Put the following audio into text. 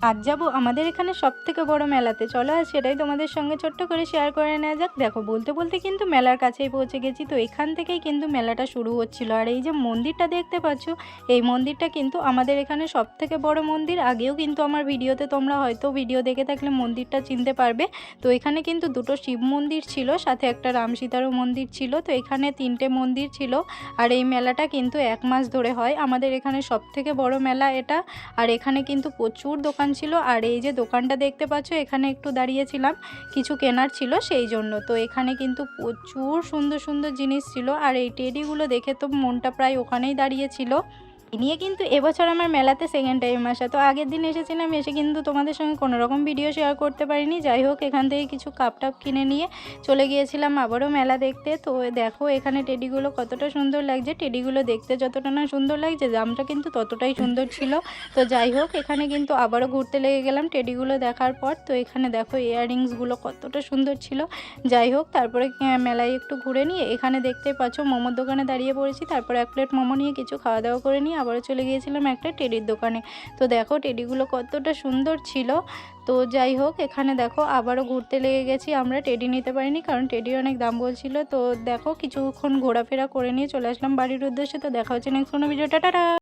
আজ যাবো আমাদের এখানে সবথেকে বড় মেলাতে। চলো আজ সেটাই তোমাদের সঙ্গে ছোট্ট করে শেয়ার করে নেওয়া যাক। দেখো বলতে বলতে কিন্তু মেলার কাছেই পৌঁছে গেছি। তো এখান থেকেই কিন্তু মেলাটা শুরু হচ্ছিল। আর এই যে মন্দিরটা দেখতে পাচ্ছ, এই মন্দিরটা কিন্তু আমাদের এখানে সবথেকে বড় মন্দির। আগেও কিন্তু আমার ভিডিওতে তোমরা হয়তো ভিডিও দেখে থাকলে মন্দিরটা চিনতে পারবে। তো এখানে কিন্তু দুটো শিব মন্দির ছিল, সাথে একটা রাম সীতারও মন্দির ছিল। তো এখানে তিনটে মন্দির ছিল। আর এই মেলাটা কিন্তু 1 মাস ধরে হয়। আমাদের এখানে সবথেকে বড় মেলা এটা। আর এখানে কিন্তু প্রচুর দোকান ছিল। আর এই যে দোকানটা দেখতে পাচ্ছ, এখানে একটু দাঁড়িয়েছিলাম, কিছু কেনার ছিল সেই জন্য। তো এখানে কিন্তু প্রচুর সুন্দর সুন্দর জিনিস ছিল। আর এই টেডিগুলো দেখে তো মনটা প্রায় ওখানেই দাঁড়িয়েছিল। এই নিয়ে কিন্তু এবছর আমার মেলাতে সেকেন্ড টাইম আসা। তো আগের দিন এসেছিলাম, এসে কিন্তু তোমাদের সঙ্গে কোনো রকম ভিডিও শেয়ার করতে পারিনি। যাই হোক, এখান থেকে কিছু কাপ টাপ কিনে নিয়ে চলে গিয়েছিলাম আবারও মেলা দেখতে। তো দেখো এখানে টেডিগুলো কতটা সুন্দর লাগছে। টেডিগুলো দেখতে যতটা না সুন্দর লাগছে, দামটা কিন্তু ততটাই সুন্দর ছিল। তো যাই হোক, এখানে কিন্তু আবারও ঘুরতে লেগে গেলাম টেডিগুলো দেখার পর। তো এখানে দেখো ইয়াররিংসগুলো কতটা সুন্দর ছিল। যাই হোক, তারপরে মেলায় একটু ঘুরে নিয়ে এখানে দেখতে পাচ্ছ মোমোর দোকানে দাঁড়িয়ে পড়েছি। তারপরে 1 প্লেট মোমো নিয়ে কিছু খাওয়া দাওয়া করে নিয়ে আবারও চলে গিয়েছিলাম একটা টেডির দোকানে। তো দেখো টেডিগুলো কতটা সুন্দর ছিল। তো যাই হোক, এখানে দেখো আবারও ঘুরতে লেগে গেছি আমরা। টেডি নিতে পারিনি, কারণ টেডির অনেক দাম বলছিল। তো দেখো কিছুক্ষণ ঘোরাফেরা করে নিয়ে চলে আসলাম বাড়ির উদ্দেশ্যে। তো দেখা হচ্ছে নেক্সট কোনো ভিডিও। টাটা।